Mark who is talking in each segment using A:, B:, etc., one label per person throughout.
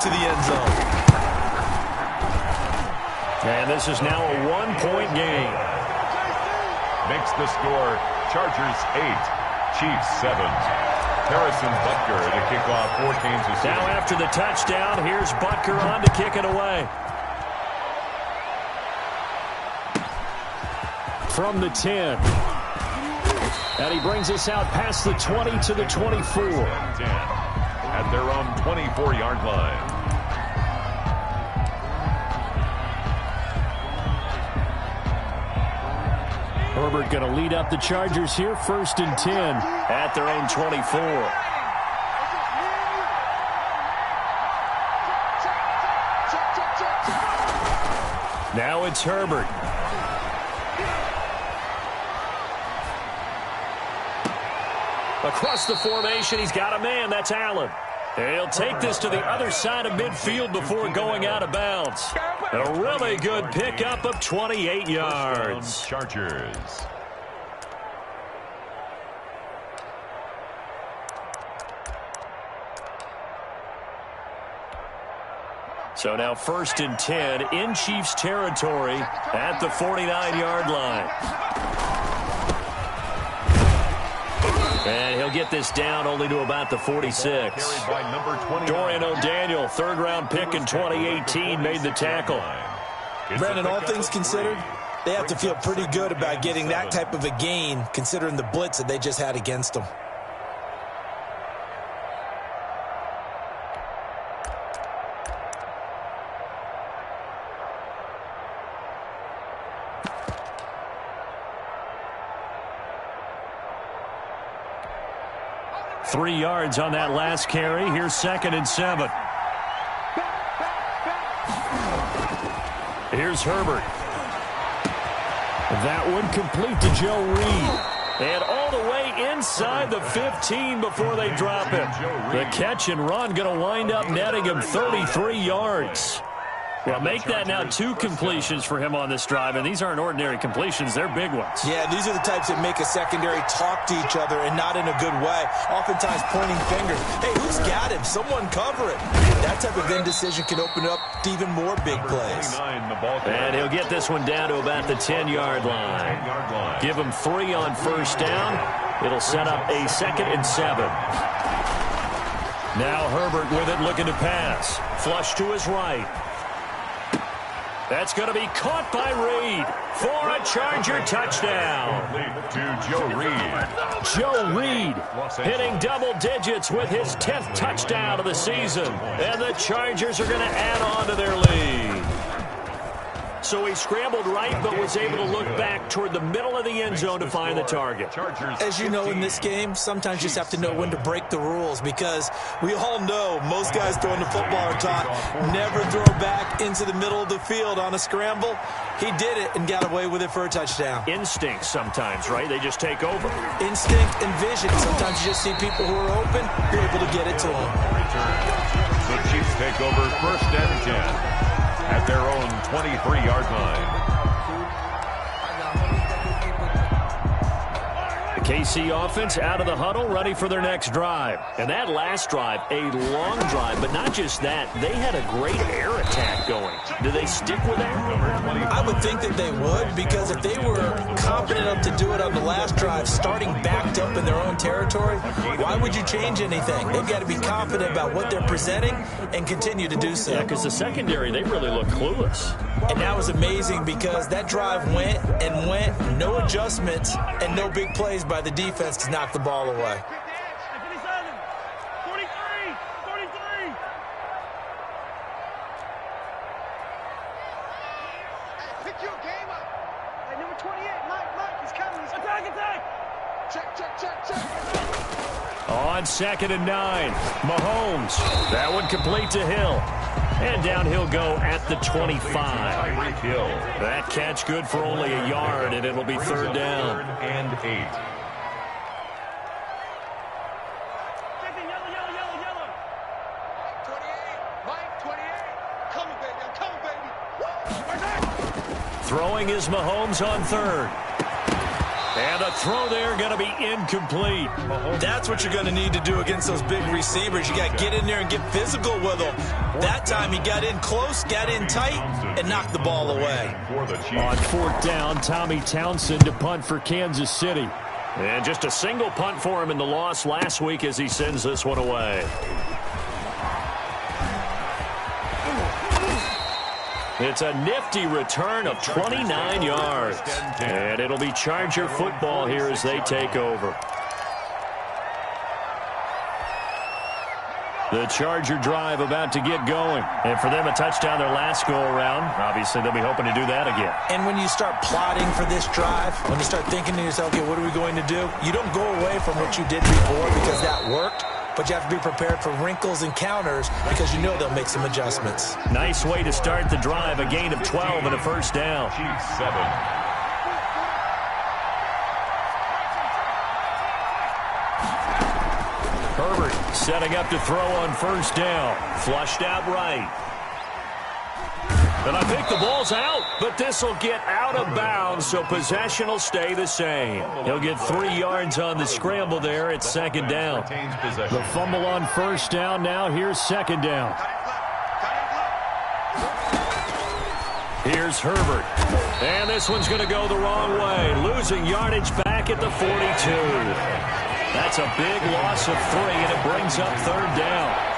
A: into the end zone.
B: And this is now a one-point game.
C: Makes the score Chargers 8, Chiefs 7. Harrison Butker to kick off for Kansas City.
B: Now after the touchdown, here's Butker on to kick it away. From the 10. And he brings us out past the 20 to the 24.
C: 10 at their own 24-yard line.
B: Herbert going to lead up the Chargers here, 1st and 10 at their own 24. Now it's Herbert. Across the formation, he's got a man. That's Allen. He'll take this to the other side of midfield before going out of bounds. A really good pickup of 28 yards.
C: Chargers.
B: So now 1st and 10 in Chiefs territory at the 49-yard line. And he'll get this down only to about the 46. Dorian O'Daniel, 3rd-round pick in 2018, made the tackle.
A: Brandon, all things considered, they have to feel pretty good about getting that type of a gain, considering the blitz that they just had against them.
B: Three yards on that last carry. Here's 2nd and 7. Here's Herbert. That one complete to Joe Reed. And all the way inside the 15 before they drop it. The catch and run going to wind up netting him 33 yards. Well, make that now 2 completions for him on this drive, and these aren't ordinary completions. They're big ones.
A: Yeah, these are the types that make a secondary talk to each other and not in a good way. Oftentimes pointing fingers. Hey, who's got him? Someone cover it. That type of indecision can open up to even more big plays.
B: And he'll get this one down to about the 10-yard line. Give him 3 on 1st down. It'll set up a 2nd and 7. Now Herbert with it, looking to pass. Flush to his right. That's going to be caught by Reed for a Charger touchdown.
C: To Joe Reed.
B: Joe Reed hitting double digits with his 10th touchdown of the season. And the Chargers are going to add on to their lead. So he scrambled right, but was able to look back toward the middle of the end zone to find the target.
A: As you know, in this game, sometimes you just have to know when to break the rules, because we all know most guys throwing the football are taught never throw back into the middle of the field on a scramble. He did it and got away with it for a touchdown.
B: Instinct sometimes, right? They just take over.
A: Instinct and vision. Sometimes you just see people who are open, you're able to get it to them.
C: The Chiefs take over 1st and 10. At their own 23-yard line.
B: The KC offense out of the huddle, ready for their next drive. And that last drive, a long drive, but not just that. They had a great air attack going. Do they stick with that?
A: I would think that they would, because if they were confident enough to do it on the last drive, starting backed up in their own territory, why would you change anything? They've got to be confident about what they're presenting and continue to do so.
B: Yeah, because the secondary, they really look clueless.
A: And that was amazing, because that drive went and went, no adjustments and no big plays by the defense to knock the ball away.
B: On 2nd and 9, Mahomes. That one complete to Hill. And down he'll go at the 25. That catch good for only a yard, and it'll be 3rd down.
C: 3rd and 8.
B: Throwing is Mahomes on 3rd. And the throw there going to be incomplete.
A: That's what you're going to need to do against those big receivers. You got to get in there and get physical with them. That time he got in close, got in tight, and knocked the ball away.
B: On fourth down, Tommy Townsend to punt for Kansas City. And just a single punt for him in the loss last week as he sends this one away. It's a nifty return of 29 yards. And it'll be Charger football here as they take over. The Charger drive about to get going. And for them, a touchdown their last go-around. Obviously, they'll be hoping to do that again.
A: And when you start plotting for this drive, when you start thinking to yourself, okay, what are we going to do? You don't go away from what you did before because that worked. But you have to be prepared for wrinkles and counters because you know they'll make some adjustments.
B: Nice way to start the drive. A gain of 12 and a first down.
C: Chiefs 7.
B: Herbert setting up to throw on first down. Flushed out right. And I think the ball's out, but this will get out of bounds, so possession will stay the same. He'll get 3 yards on the scramble there at second down. The fumble on first down now. Here's second down. Here's Herbert. And this one's going to go the wrong way. Losing yardage back at the 42. That's a big loss of 3, and it brings up third down.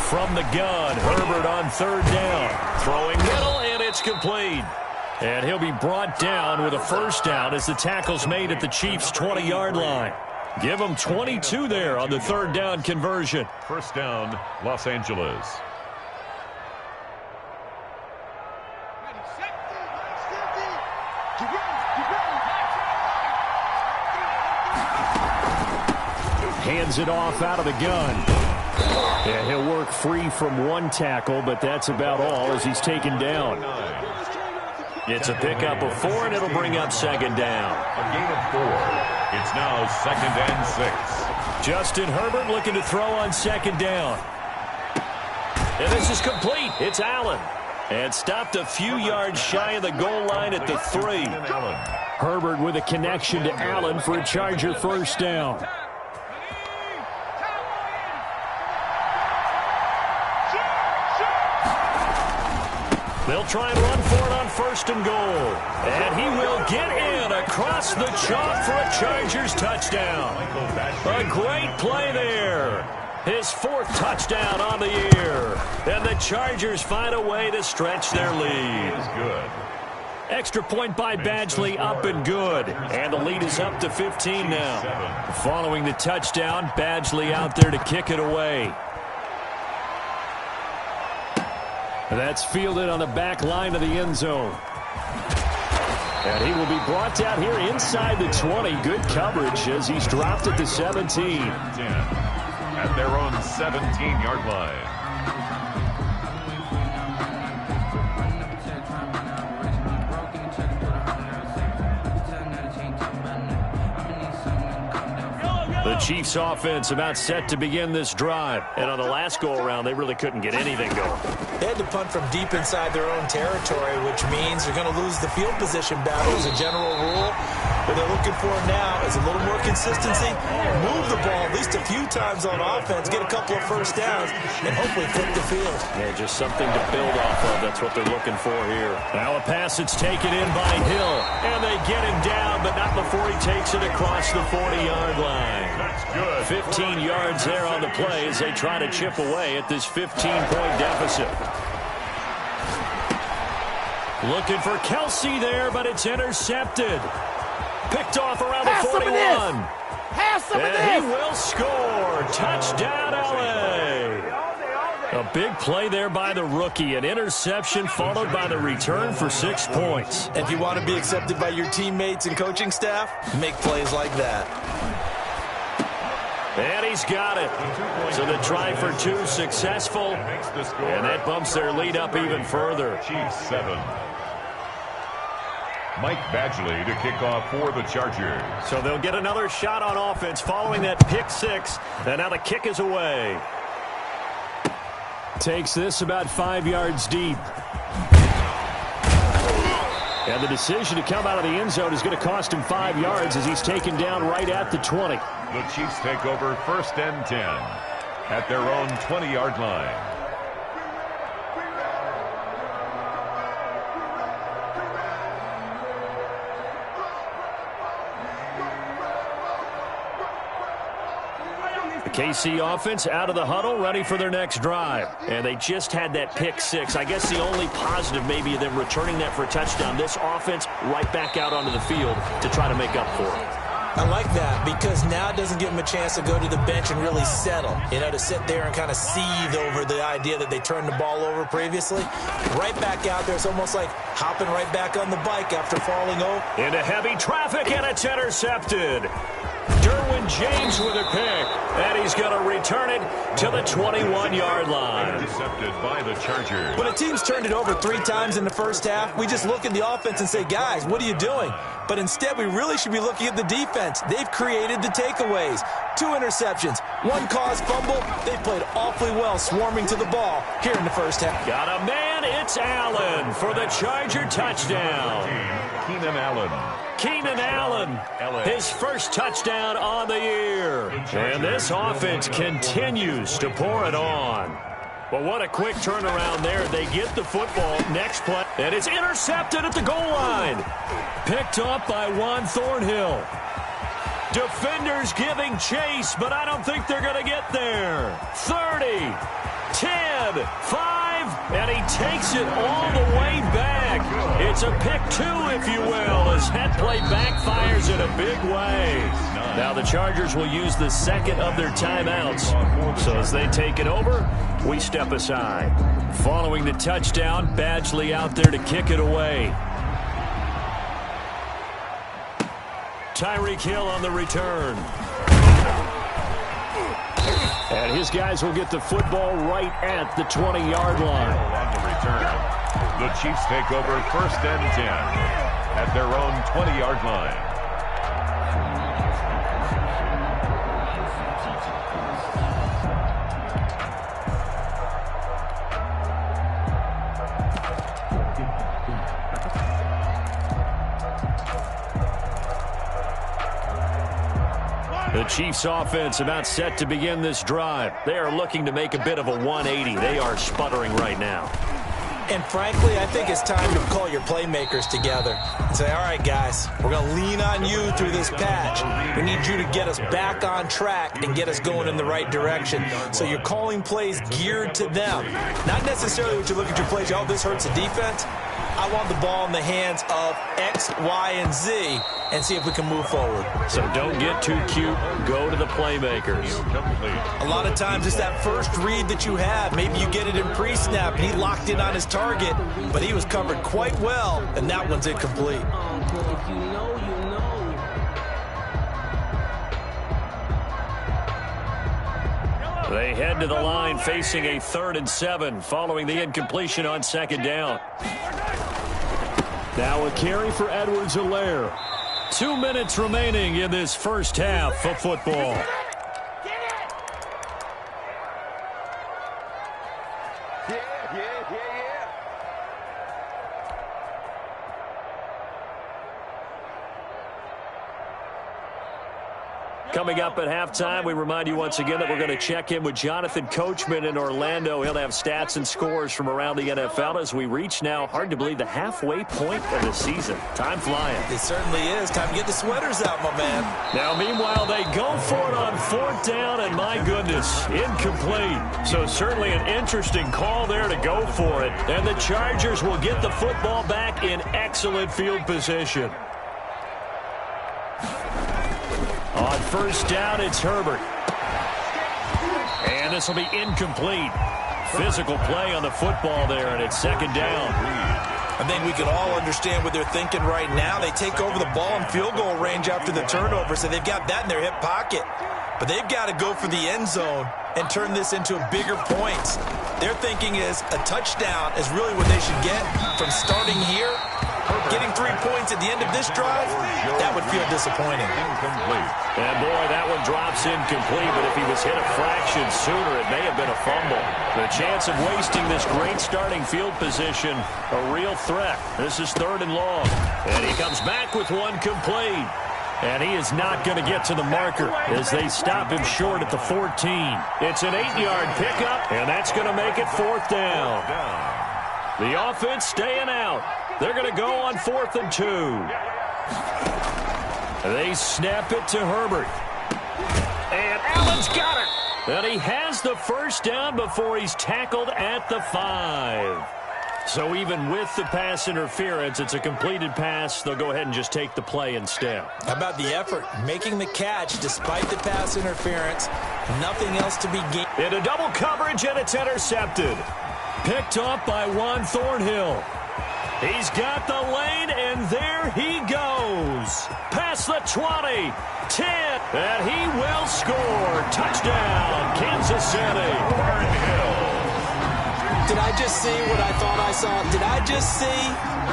B: From the gun, Herbert on third down. Throwing middle, and it's complete. And he'll be brought down with a first down as the tackle's made at the Chiefs' 20-yard line. Give them 22 there on the third down conversion.
C: First down, Los Angeles.
B: Hands it off out of the gun. And he'll work free from one tackle, but that's about all as he's taken down. It's a pickup of 4, and it'll bring up second down.
C: A gain of 4. It's now second and 6.
B: Justin Herbert looking to throw on second down. And this is complete. It's Allen. And stopped a few yards shy of the goal line at the 3. Herbert with a connection to Allen for a Charger first down. They'll try and run for it on first and goal. And he will get in across the chalk for a Chargers touchdown. A great play there. His 4th touchdown on the year. And the Chargers find a way to stretch their lead.
C: Good.
B: Extra point by Badgley, up and good. And the lead is up to 15 now. Following the touchdown, Badgley out there to kick it away. That's fielded on the back line of the end zone. And he will be brought down here inside the 20. Good coverage as he's dropped at the 17.
C: At their own 17-yard line.
B: The Chiefs offense about set to begin this drive. And on the last go-around, they really couldn't get anything going.
A: They had to punt from deep inside their own territory, which means they're going to lose the field position battle as a general rule. What they're looking for now is a little more consistency, move the ball at least a few times on offense, get a couple of first downs, and hopefully flip the field.
B: Yeah, just something to build off of. That's what they're looking for here. Now a pass that's taken in by Hill, and they get him down, but not before he takes it across the 40-yard line.
C: That's good.
B: 15 yards there on the play as they try to chip away at this 15-point deficit. Looking for Kelsey there, but it's intercepted. Picked off around the 41. And he will score. Touchdown, LA. A big play there by the rookie. An interception followed by the return for 6 points.
A: If you want to be accepted by your teammates and coaching staff, make plays like that.
B: And he's got it. So the try for 2 successful. And that bumps their lead up even further.
C: Chiefs 7. Mike Badgley to kick off for the Chargers.
B: So they'll get another shot on offense following that pick 6. And now the kick is away. Takes this about 5 yards deep. And the decision to come out of the end zone is going to cost him 5 yards as he's taken down right at the 20.
C: The Chiefs take over 1st and 10 at their own 20-yard line.
B: The KC offense out of the huddle, ready for their next drive. And they just had that pick six. I guess the only positive maybe of them returning that for a touchdown. This offense right back out onto the field to try to make up for it.
A: I like that because now it doesn't give them a chance to go to the bench and really settle. You know, to sit there and kind of seethe over the idea that they turned the ball over previously. Right back out there. It's almost like hopping right back on the bike after falling over.
B: Into heavy traffic, and it's intercepted. Derwin James with a pick, and he's going to return it to the 21-yard line.
C: Intercepted by the Chargers.
A: When a team's turned it over 3 times in the first half, we just look at the offense and say, guys, what are you doing? But instead, we really should be looking at the defense. They've created the takeaways. 2 interceptions, 1 caused fumble. They played awfully well swarming to the ball here in the first half.
B: Got a man, it's Allen for the Charger touchdown.
C: Keenan Allen.
B: Keenan Allen, his first touchdown on the year. And this offense continues to pour it on. But what a quick turnaround there. They get the football, next play, and it's intercepted at the goal line. Picked up by Juan Thornhill. Defenders giving chase, but I don't think they're going to get there. 30, 10, 5, and he takes it all the way back. It's a pick 2, if you will, as that play backfires in a big way. Now the Chargers will use the second of their timeouts. So as they take it over, we step aside. Following the touchdown, Badgley out there to kick it away. Tyreek Hill on the return. And his guys will get the football right at the 20-yard line.
C: On the return. The Chiefs take over 1st and 10 at their own 20-yard line.
B: The Chiefs offense about set to begin this drive. They are looking to make a bit of a 180. They are sputtering right now.
A: And frankly, I think it's time to call your playmakers together and say, all right, guys, we're going to lean on you through this patch. We need you to get us back on track and get us going in the right direction. So you're calling plays geared to them. Not necessarily what you look at your plays, oh, this hurts the defense. I want the ball in the hands of X, Y, and Z and see if we can move forward.
B: So don't get too cute. Go to the playmakers.
A: A lot of times it's that first read that you have. Maybe you get it in pre-snap and he locked in on his target, but he was covered quite well, and that one's incomplete.
B: They head to the line facing a 3rd and 7 following the incompletion on 2nd down. Now a carry for Edwards-Helaire. 2 minutes remaining in this first half of football. Coming up at halftime, we remind you once again that we're going to check in with Jonathan Coachman in Orlando. He'll have stats and scores from around the NFL as we reach now, hard to believe, the halfway point of the season. Time flying.
A: It certainly is. Time to get the sweaters out, my man.
B: Now, meanwhile, they go for it on 4th down, and my goodness, incomplete. So certainly an interesting call there to go for it. And the Chargers will get the football back in excellent field position. On 1st down, it's Herbert. And this will be incomplete. Physical play on the football there, and it's 2nd down.
A: I think we can all understand what they're thinking right now. They take over the ball in field goal range after the turnover, so they've got that in their hip pocket. But they've got to go for the end zone and turn this into bigger points. Their thinking is a touchdown is really what they should get from starting here getting 3 points at the end of this drive, that would feel disappointing.
C: Incomplete.
B: And boy, that one drops incomplete, but if he was hit a fraction sooner, it may have been a fumble. The chance of wasting this great starting field position, a real threat. This is 3rd and long. And he comes back with one complete. And he is not going to get to the marker as they stop him short at the 14. It's an 8-yard pickup, and that's going to make it 4th down. The offense staying out. They're going to go on 4th and 2. They snap it to Herbert. And Allen's got it. And he has the first down before he's tackled at the 5. So even with the pass interference, it's a completed pass. They'll go ahead and just take the play instead.
A: How about the effort? Making the catch despite the pass interference. Nothing else to be gained.
B: Into double coverage, and it's intercepted. Picked off by Juan Thornhill. He's got the lane, and there he goes. Past the 20, 10, and he will score. Touchdown, Kansas City.
C: Thornhill.
A: Did I just see what I thought I saw? Did I just see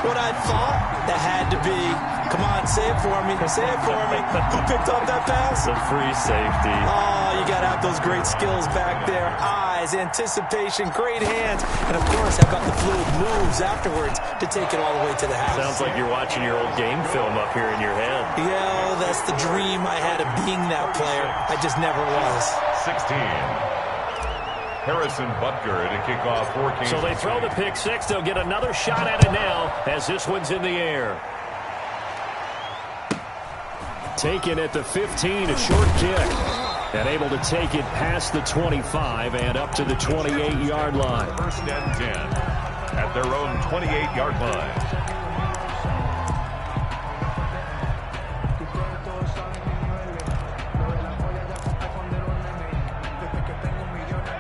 A: what I thought? That had to be. Come on, say it for me. Say it for me. Who picked up that pass?
B: The free safety.
A: Oh, you got to have those great skills back there. Eyes, anticipation, great hands. And, of course, how about the fluid moves afterwards to take it all the way to the house?
B: Sounds like you're watching your old game film up here in your head.
A: Yeah, that's the dream I had of being that player. I just never was.
C: 16. Harrison Butker to kick off for Kansas.
B: So they throw the pick six. They'll get another shot at it now as this one's in the air. Taken at the 15, a short kick. And able to take it past the 25 and up to the 28-yard line.
C: 1st and 10 at their own 28-yard line.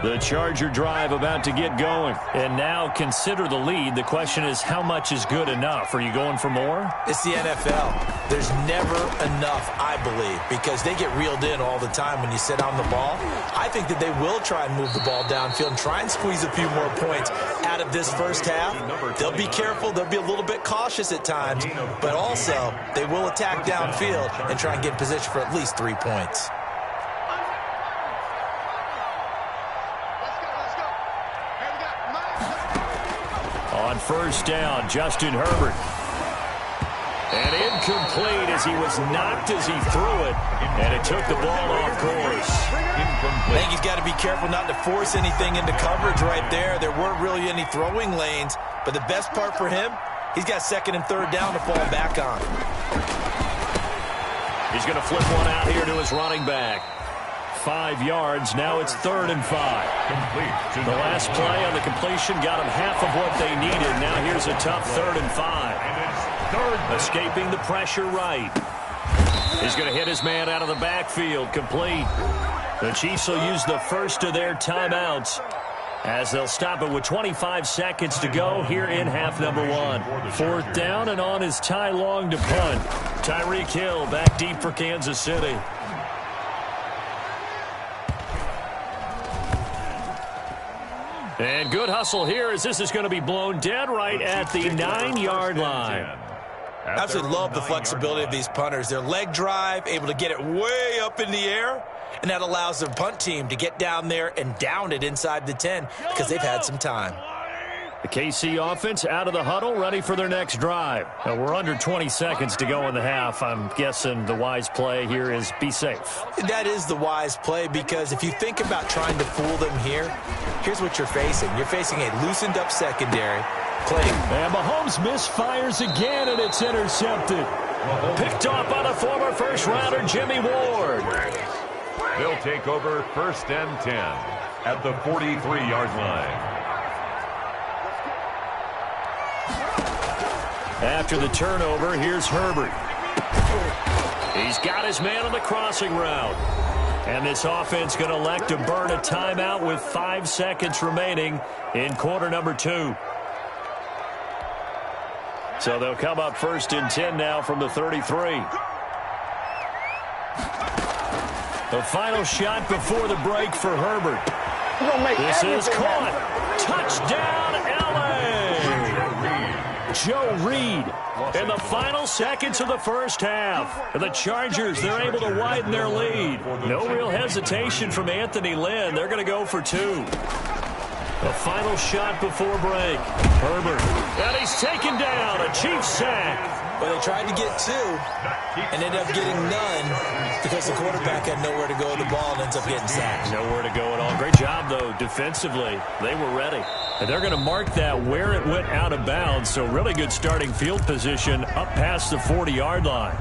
B: The Charger drive about to get going. And now consider the lead. The question is, how much is good enough? Are you going for more?
A: It's the NFL. There's never enough, I believe, because they get reeled in all the time when you sit on the ball. I think that they will try and move the ball downfield and try and squeeze a few more points out of this first half. They'll be careful. They'll be a little bit cautious at times, but also they will attack downfield and try and get in position for at least 3 points.
B: On 1st down, Justin Herbert. And incomplete as he was knocked as he threw it. And it took the ball off course.
A: I think he's got to be careful not to force anything into coverage right there. There weren't really any throwing lanes. But the best part for him, he's got 2nd and 3rd down to fall back on.
B: He's going to flip one out here to his running back. 5 yards. Now it's 3rd and 5.
C: Complete.
B: The last play on the completion got him half of what they needed. Now here's a tough 3rd and 5. Escaping the pressure right. He's going to hit his man out of the backfield. Complete. The Chiefs will use the first of their timeouts as they'll stop it with 25 seconds to go here in half number 1. 4th down, and on is Ty Long to punt. Tyreek Hill back deep for Kansas City. And good hustle here as this is going to be blown dead right at the 9-yard line.
A: I absolutely love the flexibility of these punters. Their leg drive, able to get it way up in the air, and that allows the punt team to get down there and down it inside the 10 because they've had some time.
B: The KC offense out of the huddle, ready for their next drive. Now we're under 20 seconds to go in the half. I'm guessing the wise play here is be safe.
A: That is the wise play because if you think about trying to fool them here, here's what you're facing. You're facing a loosened up secondary.
B: And Mahomes misfires again, and it's intercepted. Picked off by the former first-rounder Jimmy Ward.
C: They'll take over 1st and 10 at the 43-yard line.
B: After the turnover, here's Herbert. He's got his man on the crossing route. And this offense going to elect to burn a timeout with 5 seconds remaining in quarter number 2. So they'll come up 1st and 10 now from the 33. The final shot before the break for Herbert. This is caught. Touchdown, L.A. Joe Reed. In the final seconds of the first half, the Chargers, they're able to widen their lead. No real hesitation from Anthony Lynn. They're going to go for 2. The final shot before break. Herbert. And he's taken down. A Chiefs sack.
A: Well, they tried to get 2 and ended up getting none because the quarterback had nowhere to go with the ball and ends up getting sacked.
B: Nowhere to go at all. Great job, though, defensively. They were ready. And they're going to mark that where it went out of bounds, so really good starting field position up past the 40-yard line.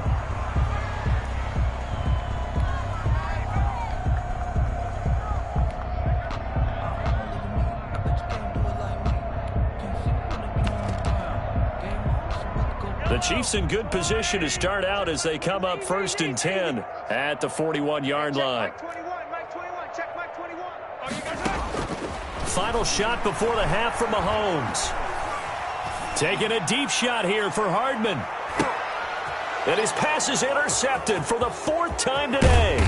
B: The Chiefs in good position to start out as they come up 1st and 10 at the 41-yard line. Final shot before the half from Mahomes. Taking a deep shot here for Hardman. And his pass is intercepted for the 4th time today.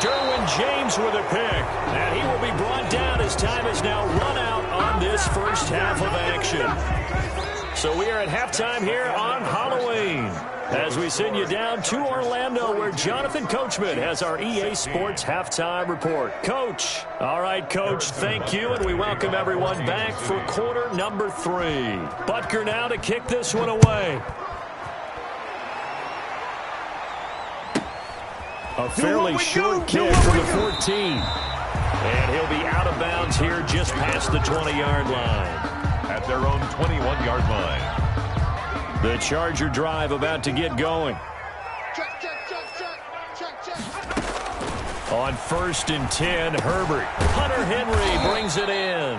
B: Derwin James with a pick. And he will be brought down as time is now run out on this first half of action. So we are at halftime here on Halloween as we send you down to Orlando where Jonathan Coachman has our EA Sports halftime report. Coach. All right, Coach, thank you, and we welcome everyone back for quarter number 3. Butker now to kick this one away. A fairly short kick from the 14. And he'll be out of bounds here just past the 20-yard line.
C: At their own 21-yard line.
B: The Charger drive about to get going. On 1st and 10, Herbert. Hunter Henry brings it in.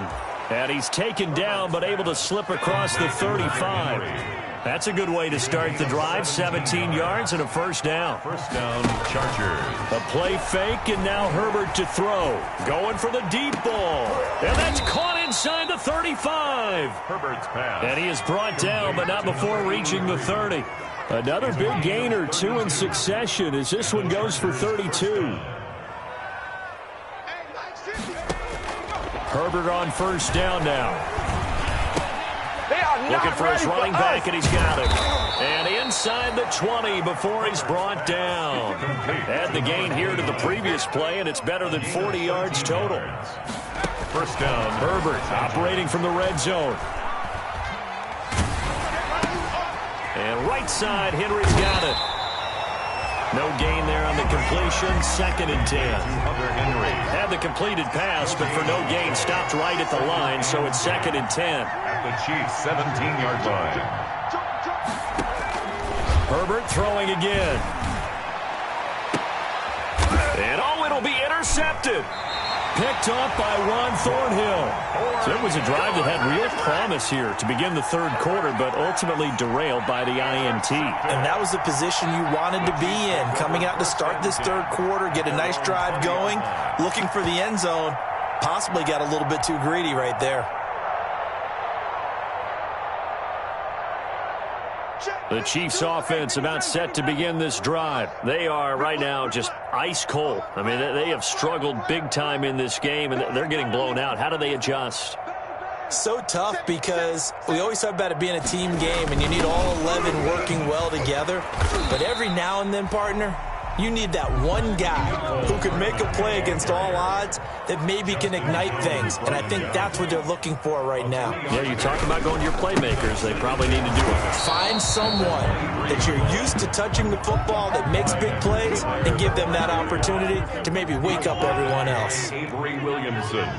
B: And he's taken down but able to slip across the 35. That's a good way to start the drive. 17 yards and a first down.
C: First down, Chargers.
B: A play fake, and now Herbert to throw. Going for the deep ball. And that's caught inside the 35.
C: Herbert's pass.
B: And he is brought down, but not before reaching the 30. Another big gain or 2 in succession as this one goes for 32. Herbert on first down now. Looking for his running back, and he's got it. And inside the 20 before he's brought down. Add the gain here to the previous play, and it's better than 40 yards total.
C: First down.
B: Herbert operating from the red zone. And right side, Henry's got it. No gain there on the completion. 2nd and 10.
C: Hunter Henry.
B: Had the completed pass, but for no gain, stopped right at the line, so it's 2nd and 10.
C: The Chiefs' 17-yard line.
B: Herbert throwing again. And it'll be intercepted. Picked off by Ron Thornhill. So it was a drive that had real promise here to begin the 3rd quarter, but ultimately derailed by the INT.
A: And that was the position you wanted to be in. Coming out to start this 3rd quarter, get a nice drive going, looking for the end zone. Possibly got a little bit too greedy right there.
B: The Chiefs offense about set to begin this drive. They are right now just ice cold. I mean, they have struggled big time in this game, and they're getting blown out. How do they adjust?
A: So tough because we always talk about it being a team game, and you need all 11 working well together. But every now and then, partner, you need that one guy who can make a play against all odds that maybe can ignite things. And I think that's what they're looking for right now.
B: Yeah, you talk about going to your playmakers. They probably need to do it.
A: Find someone that you're used to touching the football that makes big plays and give them that opportunity to maybe wake up everyone else.
C: Avery Williamson.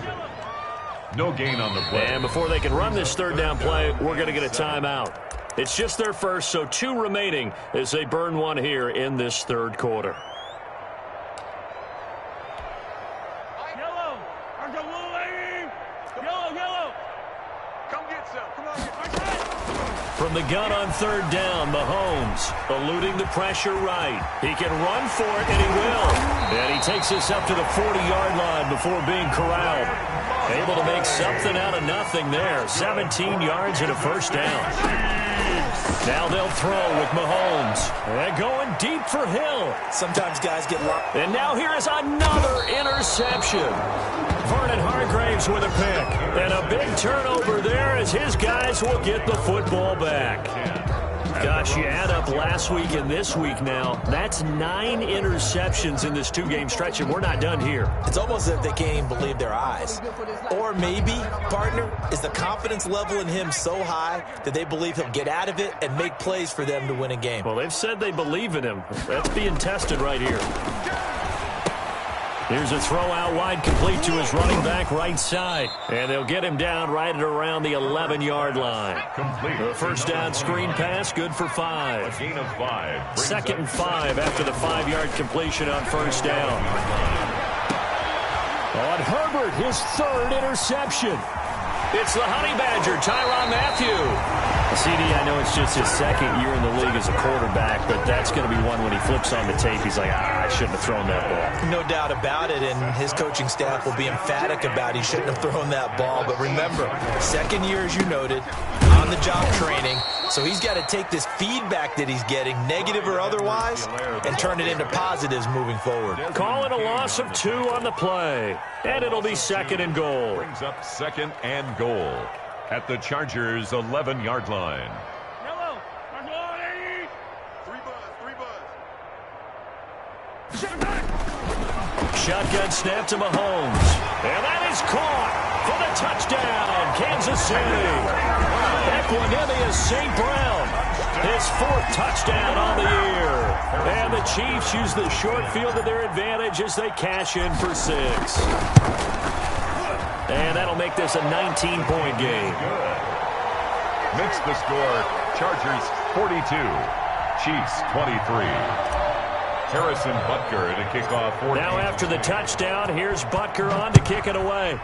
C: No gain on the play.
B: And before they can run this 3rd down play, we're going to get a timeout. It's just their first, so 2 remaining as they burn one here in this 3rd quarter.
D: Yellow! There's a blue lady! Yellow! Come get some. Come on.
B: From the gun on 3rd down, Mahomes eluding the pressure right. He can run for it, and he will. And he takes us up to the 40-yard line before being corralled. Able to make something out of nothing there. 17 yards and a first down. Now they'll throw with Mahomes. And going deep for Hill.
A: Sometimes guys get locked.
B: And now here is another interception. Vernon Hargraves with a pick. And a big turnover there as his guys will get the football back. Gosh, you add up last week and this week now, that's 9 interceptions in this 2-game stretch, and we're not done here.
A: It's almost as if they can't even believe their eyes. Or maybe, partner, is the confidence level in him so high that they believe he'll get out of it and make plays for them to win a game.
B: Well, they've said they believe in him. That's being tested right here. Here's a throw out wide, complete to his running back right side. And they'll get him down right at around the 11-yard line.
C: Complete.
B: The first down screen pass, good for 5.
C: A gain of 5.
B: Second and 5 after the 5-yard completion on first down. On Herbert, his 3rd interception. It's the Honey Badger, Tyrann Mathieu. CD, I know it's just his 2nd year in the league as a quarterback, but that's going to be one when he flips on the tape, he's like, I shouldn't have thrown that ball.
A: No doubt about it, and his coaching staff will be emphatic about he shouldn't have thrown that ball. But remember, 2nd year, as you noted, on-the-job training, so he's got to take this feedback that he's getting, negative or otherwise, and turn it into positives moving forward.
B: Call it a loss of 2 on the play, and it'll be 2nd and goal.
C: Brings up 2nd and goal at the Chargers' 11-yard line.
D: Yellow. Mark low, 80. 3 buzz.
B: Shotgun snap to Mahomes. And that is caught for the touchdown, Kansas City. Equanimous St. Brown, his 4th touchdown on the year. And the Chiefs use the short field to their advantage as they cash in for 6. And that'll make this a 19-point game.
C: Good. Makes the score Chargers 42, Chiefs 23. Harrison Butker to kick off 14.
B: Now after the touchdown, here's Butker on to kick it away.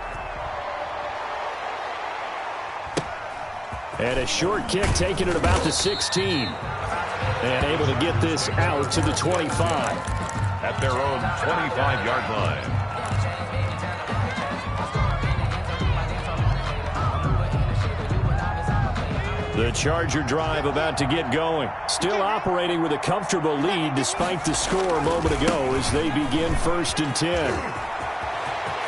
B: And a short kick taken at about the 16. And able to get this out to the 25.
C: At their own 25-yard line.
B: The Charger drive about to get going. Still operating with a comfortable lead despite the score a moment ago as they begin 1st and 10.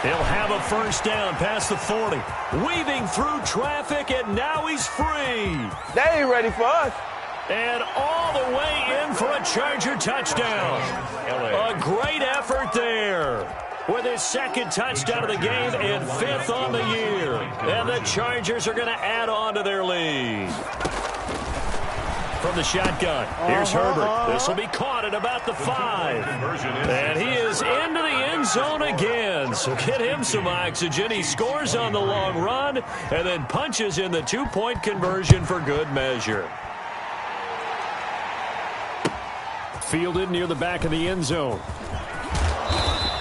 B: He'll have a first down past the 40. Weaving through traffic, and now he's free.
E: They ain't ready for us.
B: And all the way in for a Charger touchdown. A great effort there. With his 2nd touchdown of the game and 5th on the year. And the Chargers are going to add on to their lead. From the shotgun, here's Herbert. This will be caught at about the 5. And he is into the end zone again. So get him some oxygen. He scores on the long run and then punches in the 2-point conversion for good measure. Fielded near the back of the end zone.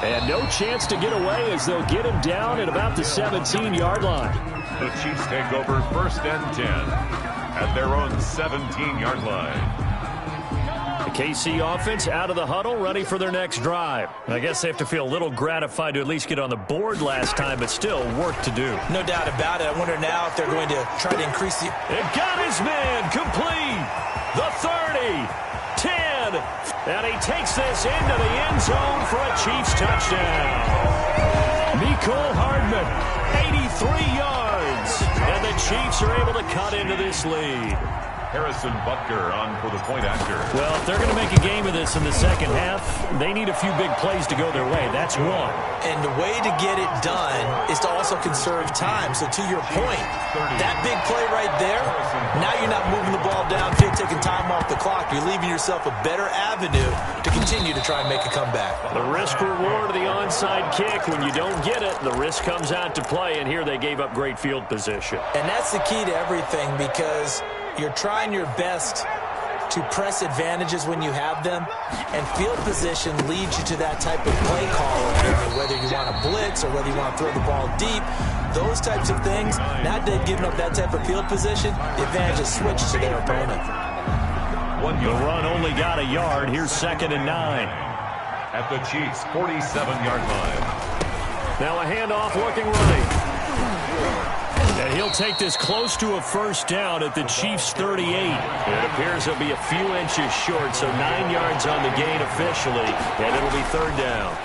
B: And no chance to get away as they'll get him down at about the 17-yard line.
C: The Chiefs take over 1st and 10 at their own 17-yard line.
B: The KC offense out of the huddle, ready for their next drive. I guess they have to feel a little gratified to at least get on the board last time, but still work to do.
A: No doubt about it. I wonder now if they're going to try to increase the...
B: It got his man complete. The 30. 10, and he takes this into the end zone for a Chiefs touchdown. Mecole Hardman, 83 yards, and the Chiefs are able to cut into this lead.
C: Harrison Butker on for the point after.
B: Well, if they're going to make a game of this in the second half, they need a few big plays to go their way. That's one.
A: And the way to get it done is to also conserve time. So to your point, that big play right there, now you're not moving the ball downfield, taking time off the clock. You're leaving yourself a better avenue to continue to try and make a comeback.
B: The risk-reward of the onside kick, when you don't get it, the risk comes out to play, and here they gave up great field position.
A: And that's the key to everything, because you're trying your best to press advantages when you have them, and field position leads you to that type of play call. Whether you want to blitz or whether you want to throw the ball deep, those types of things, now they've given up that type of field position, the advantage is switched to their opponent.
B: The run only got a yard. Here's 2nd and 9.
C: At the Chiefs' 47-yard line.
B: Now a handoff looking right. And he'll take this close to a first down at the Chiefs' 38. It appears he'll be a few inches short, so 9 yards on the gain officially, and it'll be 3rd down.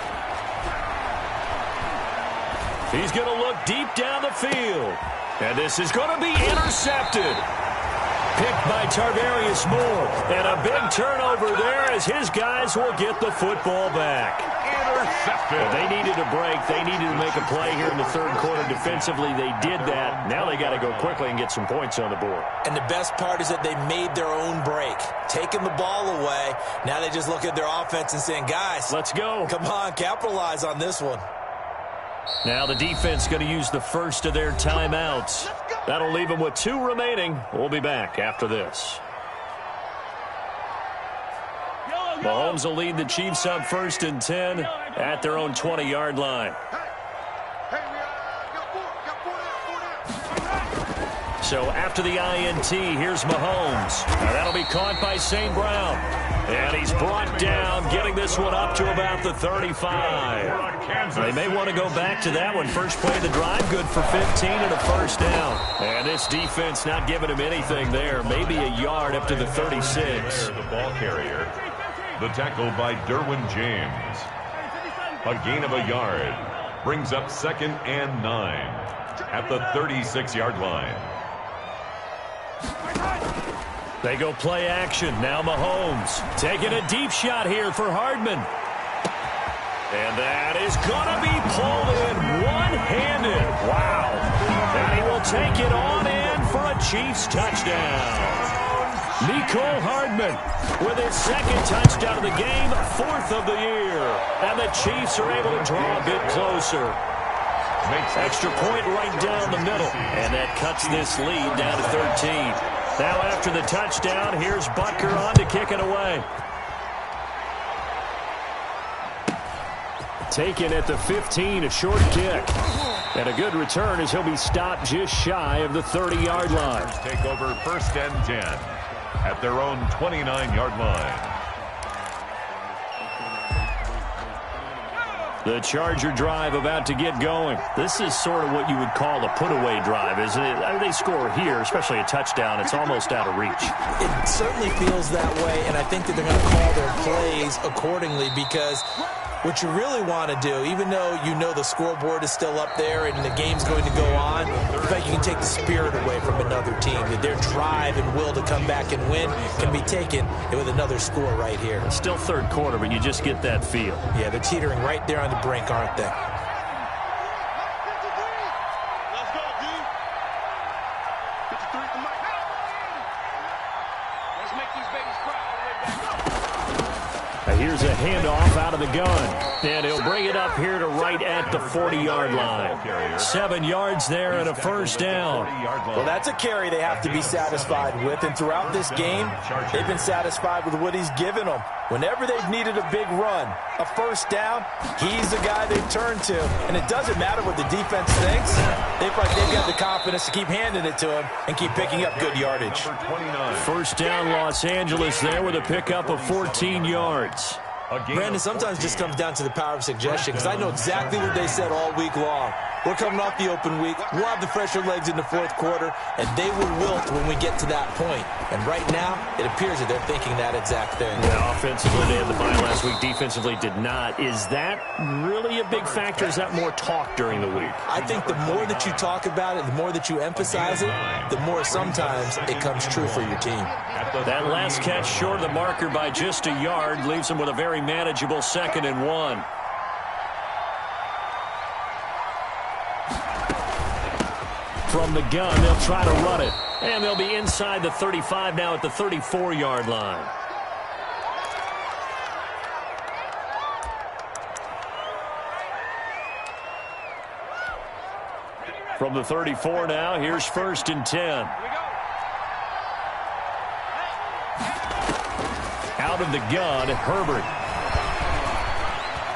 B: He's going to look deep down the field. And this is going to be intercepted. Picked by Tarvarius Moore. And a big turnover there as his guys will get the football back.
C: Intercepted.
B: Well, they needed a break. They needed to make a play here in the third quarter defensively. They did that. Now they got to go quickly and get some points on the board.
A: And the best part is that they made their own break. Taking the ball away. Now they just look at their offense and saying, guys,
B: let's go.
A: Come on, capitalize on this one.
B: Now the defense going to use the first of their timeouts. That'll leave them with 2 remaining. We'll be back after this. Mahomes will lead the Chiefs up 1st and 10 at their own 20-yard line. So after the INT, here's Mahomes. Now that'll be caught by St. Brown. And he's brought down, getting this one up to about the 35. They may want to go back to that one. First play of the drive, good for 15 and a first down. And this defense not giving him anything there. Maybe a yard up to the 36.
C: The ball carrier. The tackle by Derwin James. A gain of a yard. Brings up 2nd and 9 at the 36-yard line.
B: They go play action. Now Mahomes taking a deep shot here for Hardman. And that is going to be pulled in one-handed. Wow. And he will take it on in for a Chiefs touchdown. Nicole Hardman with his 2nd touchdown of the game, 4th of the year. And the Chiefs are able to draw a bit closer. Extra point right down the middle. And that cuts this lead down to 13. Now after the touchdown, here's Butker on to kick it away. Taken at the 15, a short kick. And a good return as he'll be stopped just shy of the 30-yard line.
C: Take over 1st and 10 at their own 29-yard line.
B: The Charger drive about to get going. This is sort of what you would call a put-away drive, isn't it? I mean, they score here, especially a touchdown. It's almost out of reach.
A: It certainly feels that way, and I think that they're going to call their plays accordingly because what you really want to do, even though you know the scoreboard is still up there and the game's going to go on, in fact, you can take the spirit away from another team. That their drive and will to come back and win can be taken with another score right here.
B: It's still third quarter, but you just get that feel.
A: Yeah, they're teetering right there on the brink, aren't they?
D: Let's go, D. 53 from Mike. Let's make these babies cry all the way back.
B: Here's a handoff out of the gun. And he'll bring it up here to right at the 40-yard line. 7 yards there and a first down.
A: Well, that's a carry they have to be satisfied with. And throughout this game, they've been satisfied with what he's given them. Whenever they've needed a big run, a first down, he's the guy they've turned to. And it doesn't matter what the defense thinks. They've got the confidence to keep handing it to him and keep picking up good yardage.
B: First down, Los Angeles there with a pickup of 14 yards.
A: Brandon, sometimes it just comes down to the power of suggestion because I know exactly what they said all week long. We're coming off the open week. We'll have the fresher legs in the fourth quarter, and they will wilt when we get to that point. And right now, it appears that they're thinking that exact thing.
B: Yeah, offensively, they had the bye last week. Defensively, did not. Is that really a big factor? Is that more talk during the week?
A: I think the more that you talk about it, the more that you emphasize it, the more sometimes it comes true for your team.
B: That last catch short of the marker by just a yard leaves them with a very manageable 2nd and 1. From the gun, they'll try to run it. And they'll be inside the 35 now at the 34-yard line. From the 34 now, here's 1st and 10. Out of the gun, Herbert.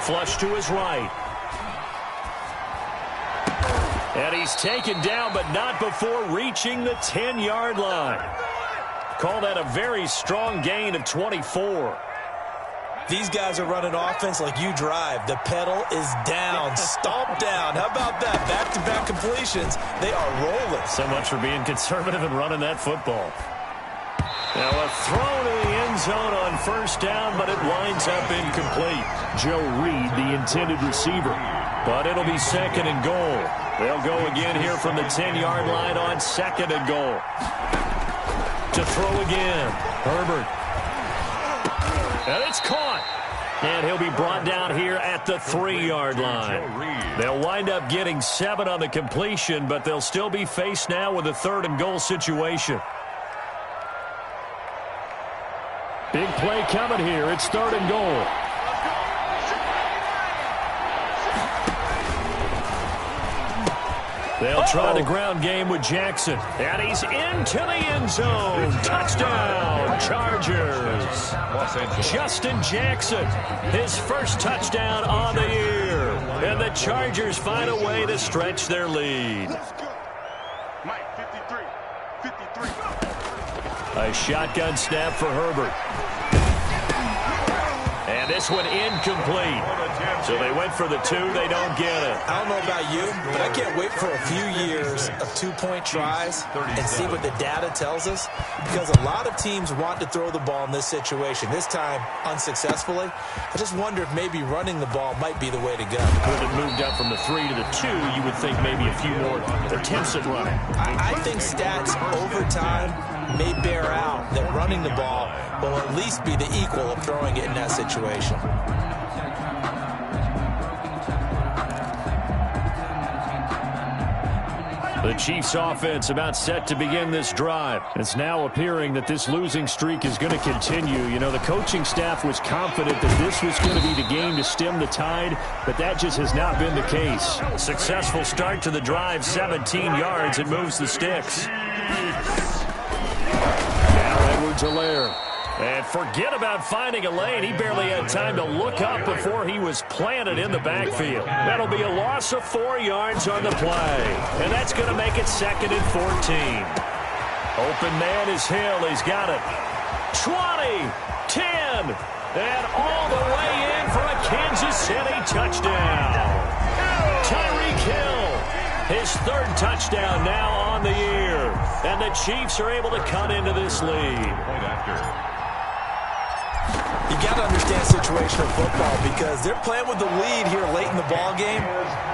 B: Flush to his right. And he's taken down, but not before reaching the 10-yard line. Call that a very strong gain of 24.
A: These guys are running offense like you drive. The pedal is down, stomp down. How about that? Back-to-back completions. They are rolling.
B: So much for being conservative and running that football. Now a throw to the end zone on first down, but it winds up incomplete. Joe Reed, the intended receiver. But it'll be 2nd and goal. They'll go again here from the 10-yard line on 2nd and goal. To throw again. Herbert. And it's caught. And he'll be brought down here at the 3-yard line. They'll wind up getting 7 on the completion, but they'll still be faced now with a 3rd and goal situation. Big play coming here. It's 3rd and goal. They'll try the ground game with Jackson. And he's into the end zone. Touchdown, Chargers. Justin Jackson, his first touchdown on the year. And the Chargers find a way to stretch their lead.
D: Mike, 53.
B: A shotgun snap for Herbert. And this one incomplete. So they went for the 2. They don't get it.
A: I don't know about you, but I can't wait for a few years of 2-point tries and see what the data tells us, because a lot of teams want to throw the ball in this situation, this time unsuccessfully. I just wonder if maybe running the ball might be the way to go.
B: With it moved up from the 3 to the 2, you would think maybe a few more attempts at running.
A: I think stats over time may bear out that running the ball will at least be the equal of throwing it in that situation.
B: The Chiefs offense about set to begin this drive. It's now appearing that this losing streak is going to continue. You know, the coaching staff was confident that this was going to be the game to stem the tide, but that just has not been the case. Successful start to the drive, 17 yards. It moves the sticks. Now Edwards-Helaire. And forget about finding a lane. He barely had time to look up before he was planted in the backfield. That'll be a loss of 4 yards on the play. And that's going to make it 2nd and 14. Open man is Hill. He's got it. 20, 10, and all the way in for a Kansas City touchdown. Tyreek Hill, his 3rd touchdown now on the year. And the Chiefs are able to cut into this lead.
A: You got to understand situational football because they're playing with the lead here late in the ball game.